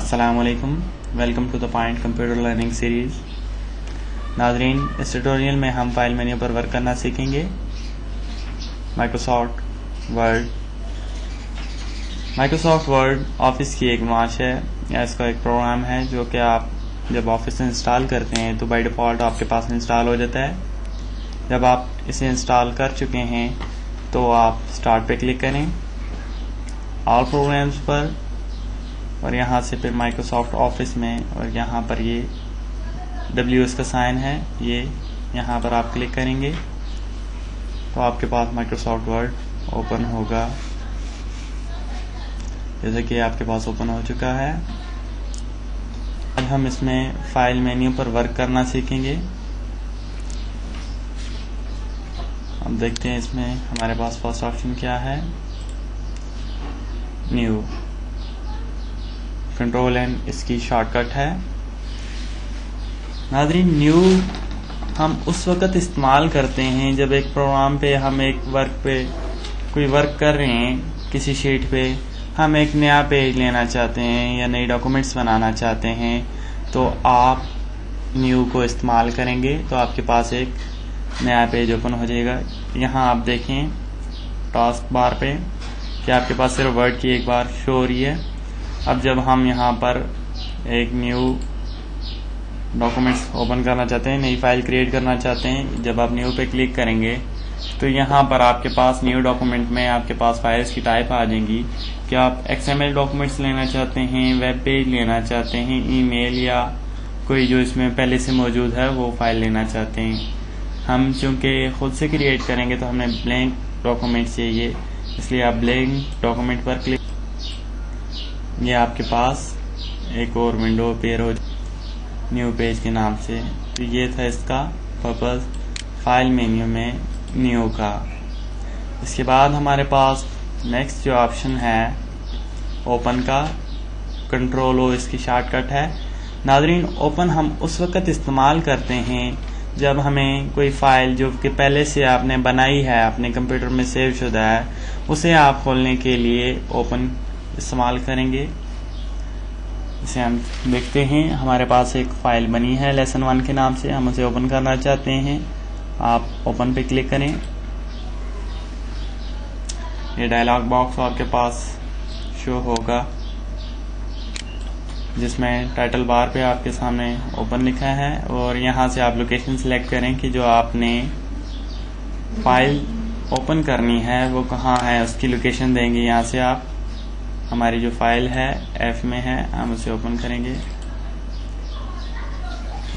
अस्सलामुअलैकुम, welcome to the point computer learning series. नाज़रीन, इस ट्यूटोरियल में हम फाइल मेन्यू पर वर्क करना सीखेंगे। माइक्रोसॉफ्ट वर्ड ऑफिस की एक नुमाइश है या इसका एक प्रोग्राम है जो कि आप जब ऑफिस इंस्टॉल करते हैं तो बाय डिफ़ॉल्ट आपके पास इंस्टॉल हो जाता है। जब आप इसे इंस्टॉल कर चुके हैं तो आप स्टार्ट पे क्लिक करें, ऑल प्रोग्राम्स पर, और यहाँ से फिर माइक्रोसॉफ्ट ऑफिस में, और यहाँ पर ये WS का साइन है, ये यहाँ पर आप क्लिक करेंगे तो आपके पास माइक्रोसॉफ्ट वर्ड ओपन होगा। जैसे कि आपके पास ओपन हो चुका है। आज हम इसमें फाइल मेन्यू पर वर्क करना सीखेंगे। अब देखते हैं इसमें हमारे पास फर्स्ट ऑप्शन क्या है, न्यू। कंट्रोल एंड इसकी शॉर्टकट है। नाज़रीन, न्यू हम उस वक़्त इस्तेमाल करते हैं जब एक प्रोग्राम पे हम एक कोई वर्क कर रहे हैं, किसी शीट पे हम एक नया पेज लेना चाहते हैं या नई डॉक्यूमेंट्स बनाना चाहते हैं तो आप न्यू को इस्तेमाल करेंगे तो आपके पास एक नया पेज ओपन हो जाएगा। यहाँ आप देखें टास्क बार पे कि आपके पास सिर्फ वर्ड की एक बार शो हो रही है। अब जब हम यहाँ पर एक न्यू डॉक्यूमेंट्स ओपन करना चाहते हैं, नई फाइल क्रिएट करना चाहते हैं, जब आप न्यू पे क्लिक करेंगे तो यहाँ पर आपके पास न्यू डॉक्यूमेंट में आपके पास फाइल्स की टाइप आ जाएंगी कि आप XML डॉक्यूमेंट्स लेना चाहते हैं, वेब पेज लेना चाहते हैं, ईमेल या कोई जो इसमें पहले से मौजूद है वो फाइल लेना चाहते हैं। हम चूँकि खुद से क्रिएट करेंगे तो हमें ब्लैंक डॉक्यूमेंट चाहिए, इसलिए आप ब्लैंक डॉक्यूमेंट पर क्लिक, ये आपके पास एक और विंडो अपेयर हो न्यू पेज के नाम से। तो ये था इसका पर्पस फाइल मेन्यू में न्यू का। इसके बाद हमारे पास नेक्स्ट जो ऑप्शन है ओपन का, कंट्रोल O इसकी शॉर्टकट है। नाज़रीन, ओपन हम उस वक़्त इस्तेमाल करते हैं जब हमें कोई फाइल जो कि पहले से आपने बनाई है, अपने कंप्यूटर में सेव शुदा है, उसे आप खोलने के लिए ओपन इस्तेमाल करेंगे। इसे हम देखते हैं, हमारे पास एक फाइल बनी है लेसन 1 के नाम से, हम उसे ओपन करना चाहते हैं। आप ओपन पे क्लिक करें, ये डायलॉग बॉक्स आपके पास शो होगा जिसमें टाइटल बार पे आपके सामने ओपन लिखा है, और यहाँ से आप लोकेशन सिलेक्ट करें कि जो आपने फाइल ओपन करनी है वो कहाँ है, उसकी लोकेशन देंगे। यहाँ से आप हमारी जो फाइल है F में है, हम उसे ओपन करेंगे।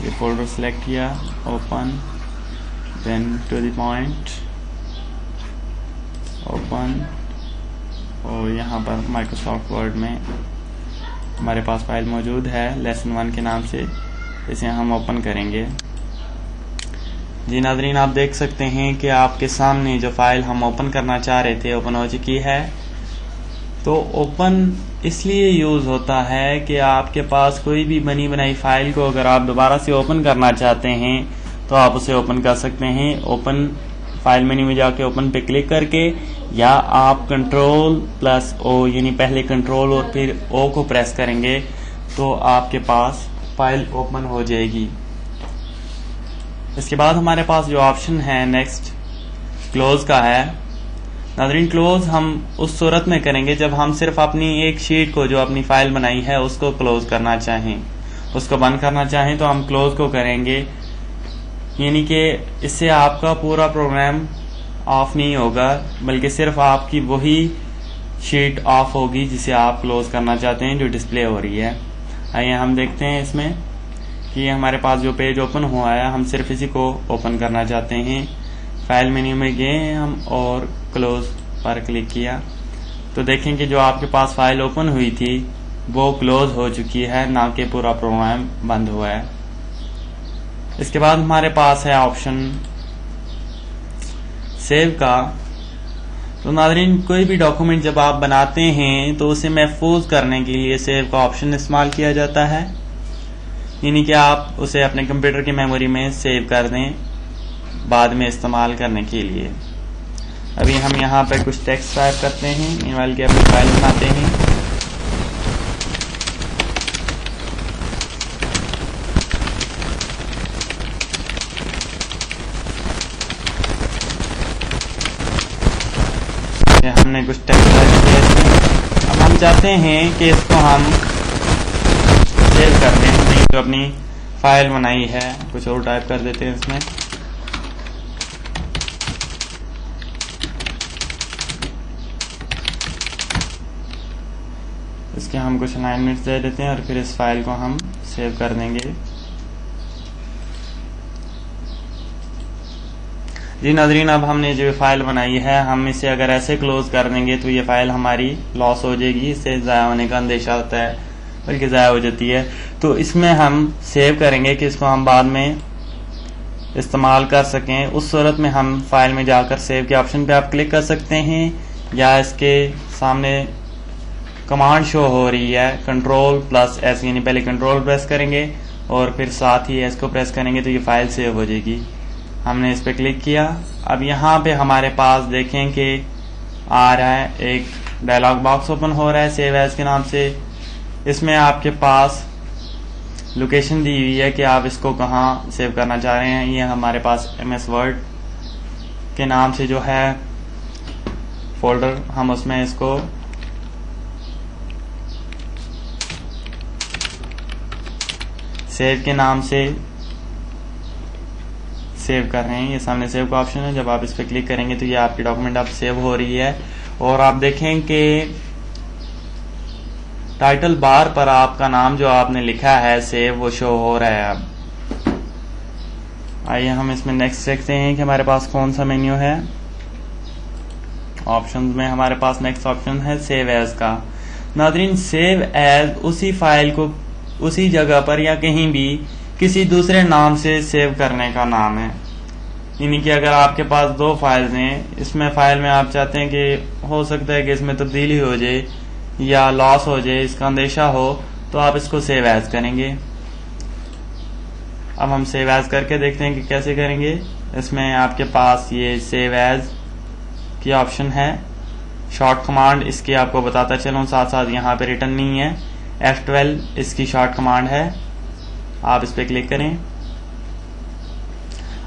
ये फोल्डर सेलेक्ट किया, open, then to the point, open, और यहाँ पर माइक्रोसॉफ्ट वर्ड में हमारे पास फाइल मौजूद है लेसन 1 के नाम से, इसे हम ओपन करेंगे। जी नाज़रीन, आप देख सकते हैं कि आपके सामने जो फाइल हम ओपन करना चाह रहे थे ओपन हो चुकी है। तो ओपन इसलिए यूज़ होता है कि आपके पास कोई भी बनी बनाई फाइल को अगर आप दोबारा से ओपन करना चाहते हैं तो आप उसे ओपन कर सकते हैं। ओपन फाइल मेन्यू में जाके ओपन पे क्लिक करके, या आप Ctrl+O यानी पहले कंट्रोल और फिर O को प्रेस करेंगे तो आपके पास फाइल ओपन हो जाएगी। इसके बाद हमारे पास जो ऑप्शन है नेक्स्ट क्लोज का है। नाज़रीन, क्लोज हम उस सूरत में करेंगे जब हम सिर्फ अपनी एक शीट को, जो अपनी फाइल बनाई है, उसको क्लोज करना चाहें, उसको बंद करना चाहें तो हम क्लोज को करेंगे। यानी कि इससे आपका पूरा प्रोग्राम ऑफ नहीं होगा बल्कि सिर्फ आपकी वही शीट ऑफ होगी जिसे आप क्लोज करना चाहते हैं, जो डिस्प्ले हो रही है। आइए हम देखते हैं इसमें कि हमारे पास जो पेज ओपन हुआ है हम सिर्फ इसी को ओपन करना चाहते हैं। फाइल मेन्यू में गए हम और क्लोज पर क्लिक किया तो देखें कि जो आपके पास फाइल ओपन हुई थी वो क्लोज हो चुकी है, ना कि पूरा प्रोग्राम बंद हुआ है। इसके बाद हमारे पास है ऑप्शन सेव का। तो नाज़रीन, कोई भी डॉक्यूमेंट जब आप बनाते हैं तो उसे महफूज करने के लिए सेव का ऑप्शन इस्तेमाल किया जाता है, यानी कि आप उसे अपने कंप्यूटर की मेमोरी में सेव कर दें बाद में इस्तेमाल करने के लिए। अभी हम यहाँ पर कुछ टेक्स्ट टाइप करते हैं, मीनवाइल की अपनी फाइल बनाते हैं। जैसे हमने कुछ टेक्स्ट टाइप किया इसमें। अब हम चाहते हैं कि इसको हम सेव कर दें। हमने जो अपनी फाइल बनाई है कुछ और टाइप कर देते हैं इसमें। इसके हम कुछ अलाइनमेंट्स दे देते हैं और फिर इस फाइल को हम सेव कर देंगे। जी नाज़रीन, अब हमने जो फाइल बनाई है हम इसे अगर ऐसे क्लोज कर देंगे तो ये फाइल हमारी लॉस हो जाएगी। इससे ज़ाया होने का अंदेशा होता है, बल्कि ज़ाया हो जाती है। तो इसमें हम सेव करेंगे कि इसको हम बाद में इस्तेमाल कर सकें। उस सूरत में हम फाइल में जाकर सेव के ऑप्शन पे आप क्लिक कर सकते हैं, या इसके सामने कमांड शो हो रही है Ctrl+S, यानी पहले कंट्रोल प्रेस करेंगे और फिर साथ ही इसको प्रेस करेंगे तो ये फाइल सेव हो जाएगी। हमने इस पर क्लिक किया। अब यहाँ पे हमारे पास देखें कि आ रहा है एक डायलॉग बॉक्स ओपन हो रहा है सेव एज के नाम से। इसमें आपके पास लोकेशन दी हुई है कि आप इसको कहाँ सेव करना चाह रहे हैं। ये हमारे पास MS वर्ड के नाम से जो है फोल्डर, हम उसमें इसको सेव के नाम से सेव कर रहे हैं। ये सामने सेव का ऑप्शन है, जब आप इस पर क्लिक करेंगे तो ये आपकी डॉक्यूमेंट अब सेव हो रही है। और आप देखें कि टाइटल बार पर आपका नाम जो आपने लिखा है सेव वो शो हो रहा है। अब आइए हम इसमें नेक्स्ट देखते हैं कि हमारे पास कौन सा मेन्यू है। ऑप्शंस में हमारे पास नेक्स्ट ऑप्शन है सेव एज का। नाज़रीन, सेव एज उसी फाइल को उसी जगह पर या कहीं भी किसी दूसरे नाम से सेव करने का नाम है। यानी कि अगर आपके पास दो फाइल्स हैं, इसमें फाइल में आप चाहते हैं कि हो सकता है कि इसमें तब्दीली हो जाए या लॉस हो जाए, इसका अंदेशा हो, तो आप इसको सेव एज करेंगे। अब हम सेव एज करके देखते हैं कि कैसे करेंगे। इसमें आपके पास ये सेव एज की ऑप्शन है, शॉर्ट कमांड इसकी आपको बताता चलूँ, साथ साथ यहाँ पे रिटर्न नहीं है। F12 इसकी शॉर्ट कमांड है, आप इस पर क्लिक करें।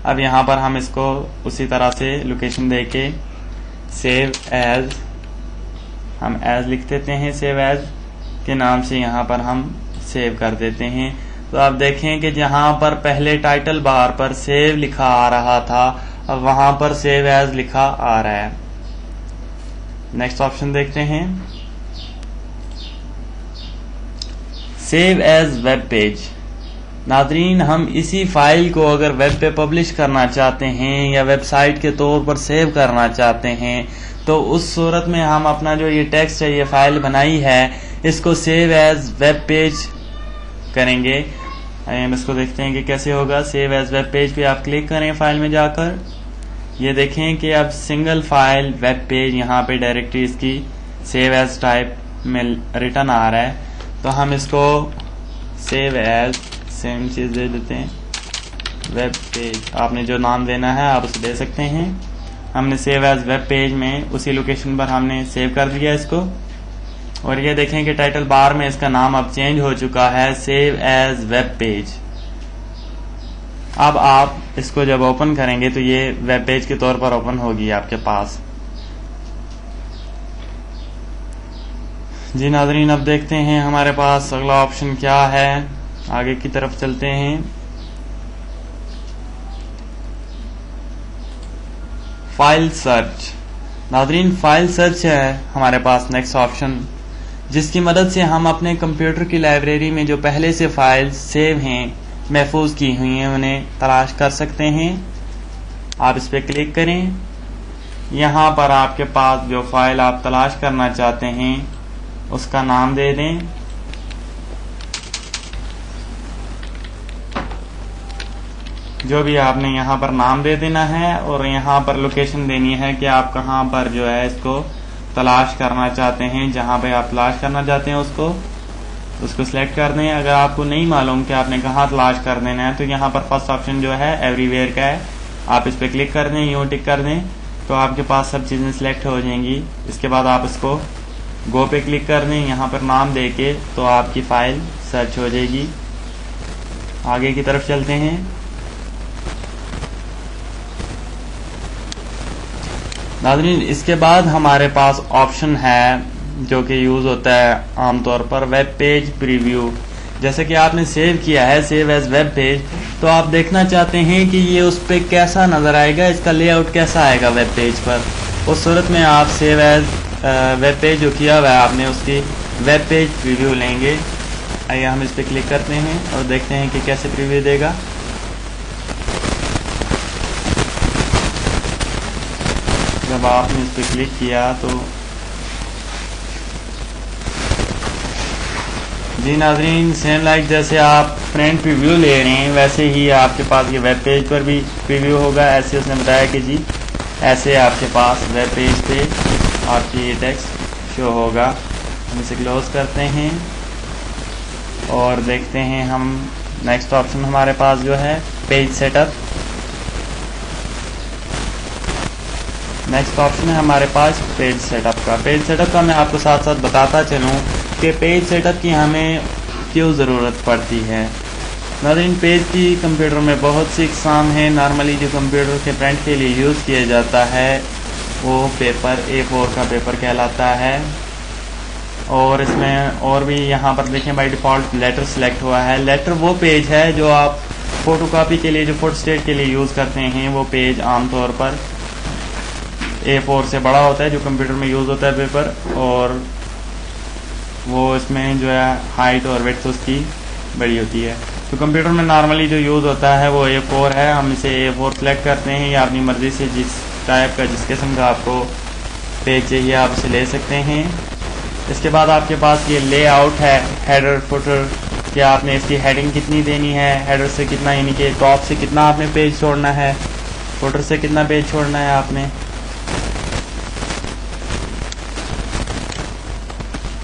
अब यहाँ पर हम इसको उसी तरह से लोकेशन देके सेव एज, हम एज लिख देते हैं, सेव एज के नाम से यहाँ पर हम सेव कर देते हैं। तो आप देखें कि जहाँ पर पहले टाइटल बार पर सेव लिखा आ रहा था, अब वहाँ पर सेव एज लिखा आ रहा है। नेक्स्ट ऑप्शन देखते हैं, सेव एज वेब पेज। नाज़रीन, हम इसी फाइल को अगर वेब पे पब्लिश करना चाहते हैं या वेबसाइट के तौर पर सेव करना चाहते हैं, तो उस सूरत में हम अपना जो ये टेक्स्ट है, ये फाइल बनाई है, इसको सेव एज वेब पेज करेंगे। हम इसको देखते हैं कि कैसे होगा। सेव एज वेब पेज पे आप क्लिक करें फाइल में जाकर। ये देखें कि अब सिंगल फाइल वेब पेज यहाँ पे डायरेक्टरी इसकी सेव एज टाइप में रिटर्न आ रहा है। तो हम इसको सेव एज सेम चीज दे देते हैं, वेब पेज। आपने जो नाम देना है आप उसे दे सकते हैं। हमने सेव एज वेब पेज में उसी लोकेशन पर हमने सेव कर दिया इसको। और ये देखें कि टाइटल बार में इसका नाम अब चेंज हो चुका है, सेव एज वेब पेज। अब आप इसको जब ओपन करेंगे तो ये वेब पेज के तौर पर ओपन होगी आपके पास। जी नाज़रीन, अब देखते हैं हमारे पास अगला ऑप्शन क्या है। आगे की तरफ चलते हैं। File search. नाज़रीन, फाइल सर्च है हमारे पास नेक्स्ट ऑप्शन, जिसकी मदद से हम अपने कंप्यूटर की लाइब्रेरी में जो पहले से फाइल सेव हैं, महफूज की हुई हैं, उन्हें तलाश कर सकते हैं। आप इस पर क्लिक करें। यहाँ पर आपके पास जो फाइल आप तलाश करना चाहते हैं उसका नाम दे दें। जो भी आपने यहाँ पर नाम दे देना है और यहाँ पर लोकेशन देनी है कि आप कहाँ पर जो है इसको तलाश करना चाहते हैं। जहाँ पे आप तलाश करना चाहते हैं उसको सिलेक्ट कर दें। अगर आपको नहीं मालूम कि आपने कहाँ तलाश कर देना है तो यहाँ पर फर्स्ट ऑप्शन जो है एवरीवेयर का है, आप इस पर क्लिक कर दें, यूँ टिक कर दें तो आपके पास सब चीज़ें सिलेक्ट हो जाएंगी। इसके बाद आप इसको गो पे क्लिक कर दें, यहाँ पर नाम दे के, तो आपकी फाइल सर्च हो जाएगी। आगे की तरफ चलते हैं। नाज़रीन इसके बाद हमारे पास ऑप्शन है जो कि यूज़ होता है आमतौर पर वेब पेज प्रीव्यू। जैसे कि आपने सेव किया है सेव एज वेब पेज, तो आप देखना चाहते हैं कि ये उस पर कैसा नज़र आएगा, इसका लेआउट कैसा आएगा वेब पेज पर। उस सूरत में आप सेव एज वेब पेज जो किया हुआ है आपने उसकी वेब पेज प्रीव्यू लेंगे। आइए हम इस पर क्लिक करते हैं और देखते हैं कि कैसे प्रीव्यू देगा। जब आपने इस पर क्लिक किया तो जी नाज़रीन सेम लाइक जैसे आप फ्रंट प्रीव्यू ले रहे हैं वैसे ही आपके पास ये वेब पेज पर भी प्रीव्यू होगा। ऐसे उसने बताया कि जी ऐसे आपके पास वेब पेज पे आपकी ये टेक्स्ट शो होगा। हम इसे क्लोज करते हैं और देखते हैं हम नेक्स्ट ऑप्शन हमारे पास जो है पेज सेटअप। नेक्स्ट ऑप्शन है हमारे पास पेज सेटअप का। पेज सेटअप का मैं आपको साथ साथ बताता चलूँ कि पेज सेटअप की हमें क्यों ज़रूरत पड़ती है। नाज़रीन पेज की कंप्यूटर में बहुत सी इकसाम हैं। नॉर्मली जो कंप्यूटर के प्रिंट के लिए यूज़ किया जाता है वो पेपर A4 का पेपर कहलाता है। और इसमें और भी यहाँ पर देखें बाय डिफ़ॉल्ट लेटर सेलेक्ट हुआ है। लेटर वो पेज है जो आप फ़ोटोकॉपी के लिए जो फोटोस्टेट के लिए यूज़ करते हैं। वो पेज आमतौर पर A4 से बड़ा होता है जो कंप्यूटर में यूज़ होता है पेपर, और वो इसमें जो है हाइट और विड्थ उसकी बड़ी होती है। तो कंप्यूटर में नॉर्मली जो यूज़ होता है वो A4 है। हम इसे A4 सेलेक्ट करते हैं या अपनी मर्ज़ी से जिस टाइप का जिस किस्म का आपको पेज चाहिए आप उसे ले सकते हैं। इसके बाद आपके पास ये लेआउट है हेडर फुटर कि आपने इसकी हेडिंग कितनी देनी है, हेडर से कितना यानी कि टॉप से कितना आपने पेज छोड़ना है, फुटर से कितना पेज छोड़ना है आपने।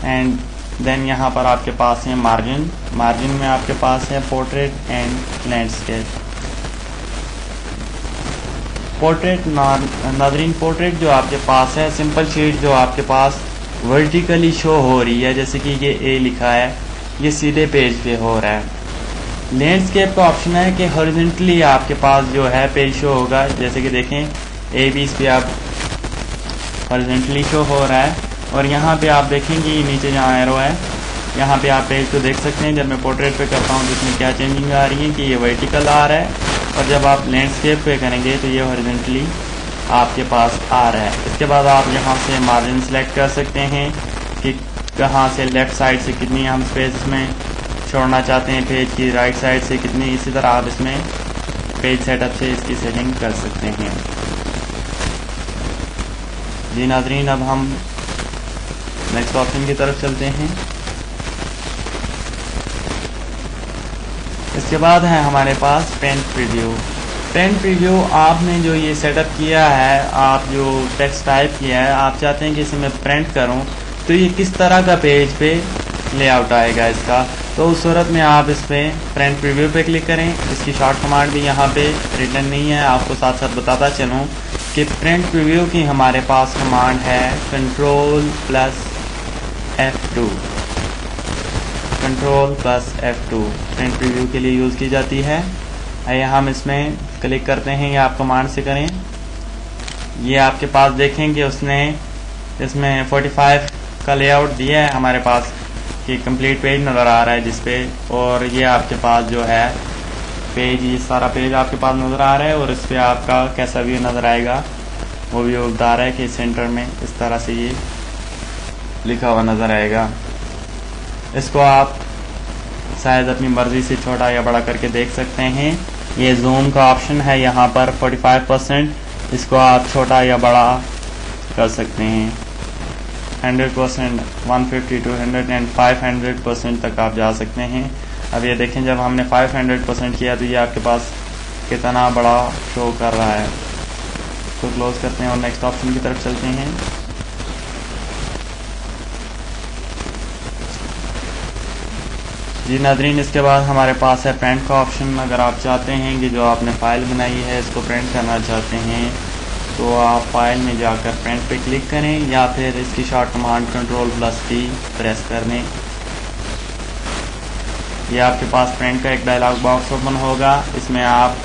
एंड देन यहाँ पर आपके पास है मार्जिन। मार्जिन में आपके पास है पोर्ट्रेट एंड लैंडस्केप। पोर्ट्रेट नाज़रीन पोर्ट्रेट जो आपके पास है सिंपल शीट जो आपके पास वर्टिकली शो हो रही है, जैसे कि ये A लिखा है ये सीधे पेज पे हो रहा है। लैंडस्केप का ऑप्शन है कि हॉरिजॉन्टली आपके पास जो है पेज शो होगा। जैसे कि देखें A B इस पे आप हॉरिजॉन्टली शो हो रहा है। और यहाँ पे आप देखेंगे नीचे जहाँ एरो है यहाँ पे आप पेज को देख सकते हैं। जब मैं पोर्ट्रेट पे करता हूँ तो इसमें क्या चेंजिंग आ रही है कि ये वर्टिकल आ रहा है, और जब आप लैंडस्केप पे करेंगे तो ये हॉरिजॉन्टली आपके पास आ रहा है। इसके बाद आप यहाँ से मार्जिन सेलेक्ट कर सकते हैं कि कहाँ से लेफ़्ट साइड से कितनी हम स्पेस में छोड़ना चाहते हैं पेज की, राइट साइड से कितनी। इसी तरह आप इसमें पेज सेटअप से इसकी सेटिंग कर सकते हैं। जी नाज़रीन अब हम नेक्स्ट ऑप्शन की तरफ चलते हैं। इसके बाद है हमारे पास प्रिंट प्रीव्यू। प्रिंट प्रीव्यू आपने जो ये सेटअप किया है, आप जो टेक्स्ट टाइप किया है, आप चाहते हैं कि इसे मैं प्रिंट करूं तो ये किस तरह का पेज पे लेआउट आएगा इसका। तो उस सूरत में आप इस पर प्रिंट प्रीव्यू पे क्लिक करें। इसकी शॉर्ट कमांड भी यहाँ पे रिटर्न नहीं है। आपको साथ साथ बताता चलूँ कि प्रिंट प्रीव्यू की हमारे पास कमांड है Ctrl+F2। Ctrl+F2 प्रिंट प्रीव्यू के लिए यूज़ की जाती है। आइए हम इसमें क्लिक करते हैं या आप कमांड से करें। ये आपके पास देखेंगे उसने इसमें 45 का लेआउट दिया है हमारे पास कि कंप्लीट पेज नज़र आ रहा है जिसपे, और ये आपके पास जो है पेज ये सारा पेज आपके पास नज़र आ रहा है, और इस पर आपका कैसा व्यू नज़र आएगा वो भी बता रहा है कि सेंटर में इस तरह से ये लिखा हुआ नज़र आएगा। इसको आप शायद अपनी मर्ज़ी से छोटा या बड़ा करके देख सकते हैं। ये जूम का ऑप्शन है यहाँ पर 45%, इसको आप छोटा या बड़ा कर सकते हैं। 100%, 150, 200 एंड 500% तक आप जा सकते हैं। अब ये देखें जब हमने 500% किया तो ये आपके पास कितना बड़ा शो कर रहा है। तो क्लोज करते हैं और नेक्स्ट ऑप्शन की तरफ चलते हैं। जी नाज़रीन इसके बाद हमारे पास है प्रिंट का ऑप्शन। अगर आप चाहते हैं कि जो आपने फ़ाइल बनाई है इसको प्रिंट करना चाहते हैं तो आप फाइल में जाकर प्रिंट पे क्लिक करें या फिर इसकी शॉर्ट कमांड Ctrl+P प्रेस कर दें। ये आपके पास प्रिंट का एक डायलॉग बॉक्स ओपन होगा। इसमें आप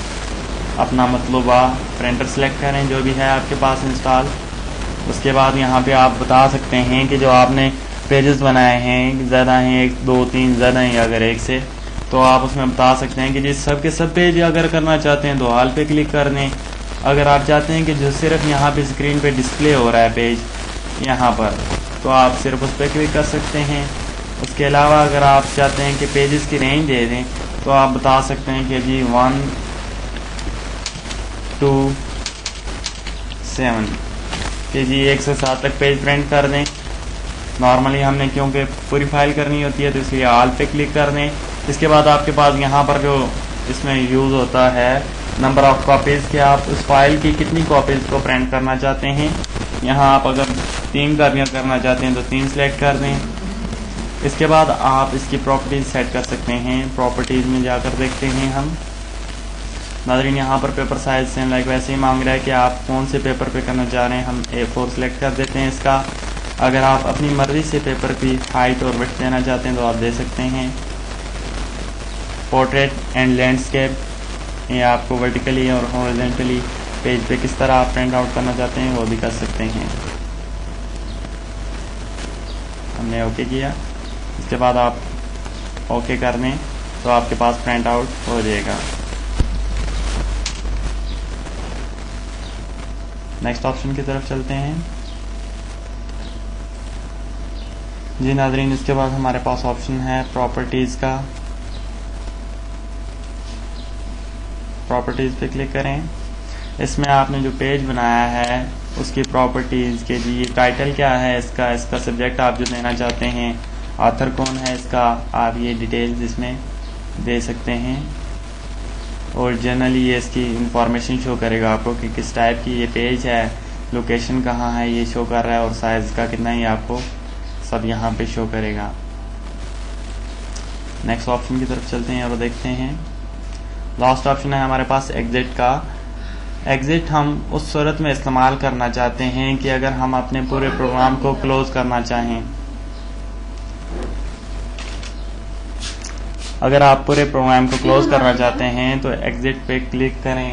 अपना मतलूबा प्रिंटर सेलेक्ट करें जो भी है आपके पास इंस्टॉल, उसके बाद यहाँ पे आप बता सकते हैं कि जो आपने पेजेस बनाए हैं ज़्यादा हैं, 1 2 3 ज़्यादा हैं अगर एक से, तो आप उसमें बता सकते हैं कि जिस सब के सब पेज अगर करना चाहते हैं तो ऑल पे क्लिक कर दें। अगर आप चाहते हैं कि जो सिर्फ यहाँ पे स्क्रीन पे डिस्प्ले हो रहा है पेज यहाँ पर, तो आप सिर्फ उस पर क्लिक कर सकते हैं। उसके अलावा अगर आप चाहते हैं कि पेजेस की रेंज दे दें तो आप बता सकते हैं कि जी 1 2 7 कि जी 1 से 7 तक पेज प्रिंट कर दें। नॉर्मली हमने क्योंकि पूरी फाइल करनी होती है तो इसलिए ऑल पे क्लिक कर दें। इसके बाद आपके पास यहाँ पर जो इसमें यूज़ होता है नंबर ऑफ कॉपीज़ कि आप उस फाइल की कितनी कॉपीज़ को प्रिंट करना चाहते हैं। यहाँ आप अगर 3 कापियाँ करना चाहते हैं तो 3 सेलेक्ट कर दें। इसके बाद आप इसकी प्रॉपर्टीज़ सेट कर सकते हैं। प्रॉपर्टीज़ में जाकर देखते हैं हम नाज़रीन, यहाँ पर पेपर साइज सेम लाइक वैसे ही मांग रहा है कि आप कौन से पेपर पे करना चाह रहे हैं। हम A4 सेलेक्ट कर देते हैं इसका। अगर आप अपनी मर्ज़ी से पेपर की हाइट और विड्थ देना चाहते हैं तो आप दे सकते हैं। पोर्ट्रेट एंड लैंडस्केप, ये आपको वर्टिकली और हॉरिजॉन्टली पेज पे किस तरह आप प्रिंट आउट करना चाहते हैं वो भी कर सकते हैं। हमने ओके किया। इसके बाद आप ओके कर दें तो आपके पास प्रिंट आउट हो जाएगा। नेक्स्ट ऑप्शन की तरफ चलते हैं जी नाज़रीन। इसके बाद हमारे पास ऑप्शन है प्रॉपर्टीज़ का। प्रॉपर्टीज़ पे क्लिक करें। इसमें आपने जो पेज बनाया है उसकी प्रॉपर्टीज़ के लिए टाइटल क्या है इसका सब्जेक्ट आप जो देना चाहते हैं, ऑथर कौन है इसका, आप ये डिटेल्स इसमें दे सकते हैं। और जनरली ये इसकी इंफॉर्मेशन शो करेगा आपको कि किस टाइप की ये पेज है, लोकेशन कहाँ है ये शो कर रहा है, और साइज़ का कितना ही आपको सब यहाँ पे शो करेगा। नेक्स्ट ऑप्शन की तरफ चलते हैं और देखते हैं। लास्ट ऑप्शन है हमारे पास एग्जिट का। एग्जिट हम उस सूरत में इस्तेमाल करना चाहते हैं कि अगर हम अपने पूरे प्रोग्राम को क्लोज करना चाहें। अगर आप पूरे प्रोग्राम को क्लोज करना चाहते हैं तो एग्जिट पे क्लिक करें।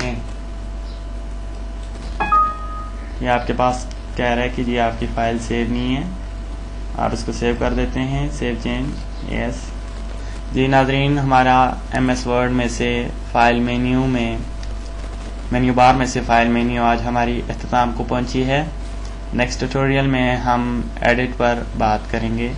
ये आपके पास कह रहा है कि जी आपकी फाइल सेव नहीं है, आप इसको सेव कर देते हैं। Save change yes. जी नाज़रीन, हमारा MS वर्ड में से फाइल मेन्यू बार में से फाइल मेन्यू आज हमारी इख्तिताम को पहुंची है। नेक्स्ट ट्यूटोरियल में हम एडिट पर बात करेंगे।